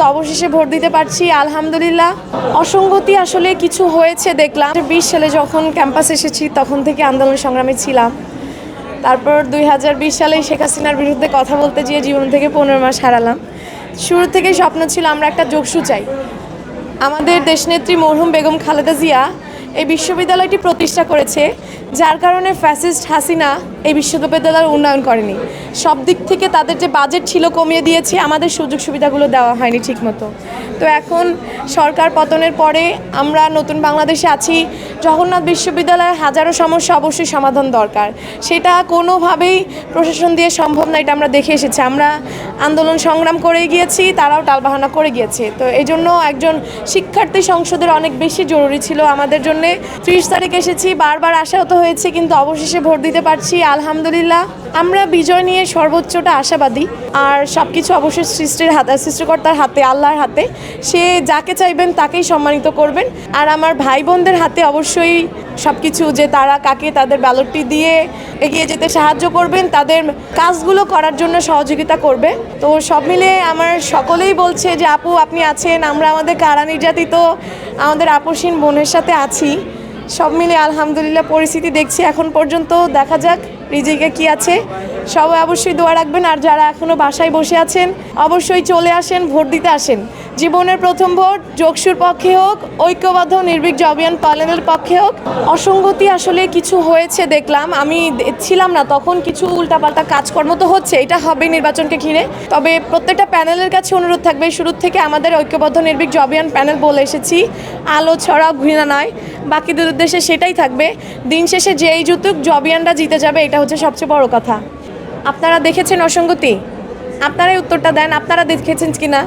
অবশেষে ভোট দিতে পারছি আলহামদুলিল্লাহ। অসঙ্গতি আসলে কিছু হয়েছে দেখলাম। 20 সালে যখন ক্যাম্পাসে এসেছি তখন থেকে আন্দোলন সংগ্রামে ছিলাম। তারপর 2020 সালে শেখ হাসিনার বিরুদ্ধে কথা বলতে গিয়ে জীবন থেকে 15 মাস হারালাম। শুরু থেকেই স্বপ্ন ছিল আমরা একটা যোগসু চাই। আমাদের দেশনেত্রী মরহুম বেগম খালেদা জিয়া এই বিশ্ববিদ্যালয়টি প্রতিষ্ঠা করেছে, যার কারণে ফ্যাসিস্ট হাসিনা এই বিশ্ববিদ্যালয়ের উন্নয়ন করেনি। সব দিক থেকে তাদের যে বাজেট ছিল কমিয়ে দিয়েছে, আমাদের সুযোগ সুবিধাগুলো দেওয়া হয়নি ঠিকমতো। তো এখন সরকার পতনের পরে আমরা নতুন বাংলাদেশে আছি। জগন্নাথ বিশ্ববিদ্যালয়ের হাজারো সমস্যা অবশ্যই সমাধান দরকার, সেটা কোনোভাবেই প্রশাসন দিয়ে সম্ভব না, এটা আমরা দেখে এসেছি। আমরা আন্দোলন সংগ্রাম করে গিয়েছি, তারাও টালবাহানা করে গিয়েছে। তো এই জন্য একজন শিক্ষার্থী সংসদের অনেক বেশি জরুরি ছিল আমাদের জন্য। 30 তারিখ এসেছি, বারবার আশাহত হয়েছে, কিন্তু অবশেষে ভোট দিতে পারছি আলহামদুলিল্লাহ। আমরা বিজয় নিয়ে সর্বোচ্চটা আশাবাদী। আর সব কিছু অবশ্যই সৃষ্টিকর্তার হাতে, আল্লাহর হাতে। সে যাকে চাইবেন তাকেই সম্মানিত করবেন। আর আমার ভাই বোনদের হাতে অবশ্যই সব কিছু, যে তারা কাকে তাদের ব্যালটটি দিয়ে এগিয়ে যেতে সাহায্য করবেন, তাদের কাজগুলো করার জন্য সহযোগিতা করবে। তো সব মিলে আমার সকলেই বলছে যে আপু আপনি আছেন, আমরা আমাদের কারা নির্যাতিত আমাদের আপসীন বোনের সাথে আছি। সব মিলে আলহামদুলিল্লাহ পরিস্থিতি দেখছি এখন পর্যন্ত। দেখা যাক রিজিকে কি আছে। সবাই অবশ্যই দোয়া রাখবেন। আর যারা এখনও বাসায় বসে আছেন অবশ্যই চলে আসেন, ভোট দিতে আসেন। জীবনের প্রথম ভোট যোগসুর পক্ষে হোক, ঐক্যবদ্ধ নির্ভীক জবিয়ান প্যানেলের পক্ষে হোক। অসঙ্গতি আসলে কিছু হয়েছে দেখলাম, আমি ছিলাম না তখন। কিছু উল্টাপাল্টা কাজকর্ম তো হচ্ছে, এটা হবে নির্বাচনকে ঘিরে। তবে প্রত্যেকটা প্যানেলের কাছে অনুরোধ থাকবে, শুরু থেকে আমাদের ঐক্যবদ্ধ নির্ভীক জবিয়ান প্যানেল বলে এসেছি, আলো ছড়া ঘৃণা নয়। বাকিদের উদ্দেশ্যে সেটাই থাকবে। দিন শেষে যেই জিতুক জবিয়ানরা জিতে যাবে, এটা হচ্ছে সবচেয়ে বড় কথা। আপনারা দেখেছেন অসঙ্গতি? আপনারাই উত্তরটা দেন, আপনারা দেখেছেন কিনা?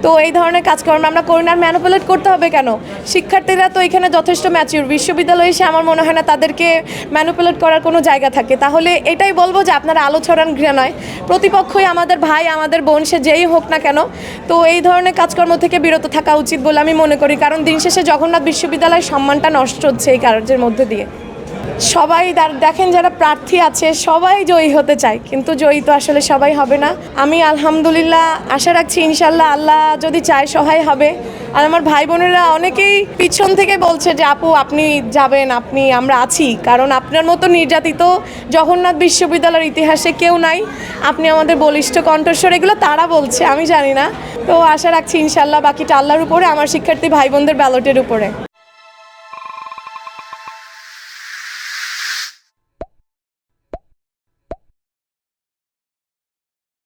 তো এই ধরনের কাজকর্ম আমরা করি না। ম্যানিপুলেট করতে হবে কেন? শিক্ষার্থীরা তো এখানে যথেষ্ট ম্যাচিউর। বিশ্ববিদ্যালয়ে এসে আমার মনে হয় না তাদেরকে ম্যানিপুলেট করার কোনো জায়গা থাকে। তাহলে এটাই বলবো যে আপনারা আলো ছড়ান, ঘৃণা নয়। প্রতিপক্ষই আমাদের ভাই, আমাদের বোন, সে যেই হোক না কেন। তো এই ধরনের কাজকর্ম থেকে বিরত থাকা উচিত বলে আমি মনে করি। কারণ দিন শেষে জগন্নাথ বিশ্ববিদ্যালয়ের সম্মানটা নষ্ট হচ্ছে এই কার্যের মধ্যে দিয়ে। সবাই দেখেন যারা প্রার্থী আছে সবাই জয়ী হতে চায়, কিন্তু জয়ী তো আসলে সবাই হবে না। আমি আলহামদুলিল্লাহ আশা রাখছি ইনশাল্লাহ আল্লাহ যদি চায় সহায় হবে। আর আমার ভাই বোনেরা অনেকেই পিছন থেকে বলছে যে আপু আপনি যাবেন, আমরা আছি। কারণ আপনার মতো নির্যাতিত জগন্নাথ বিশ্ববিদ্যালয়ের ইতিহাসে কেউ নাই। আপনি আমাদের বলিষ্ঠ কণ্ঠস্বর, এগুলো তারা বলছে, আমি জানি না। তো আশা রাখছি ইনশাল্লাহ বাকিটা আল্লাহর উপরে, আমার শিক্ষার্থী ভাই বোনদের ব্যালটের উপরে।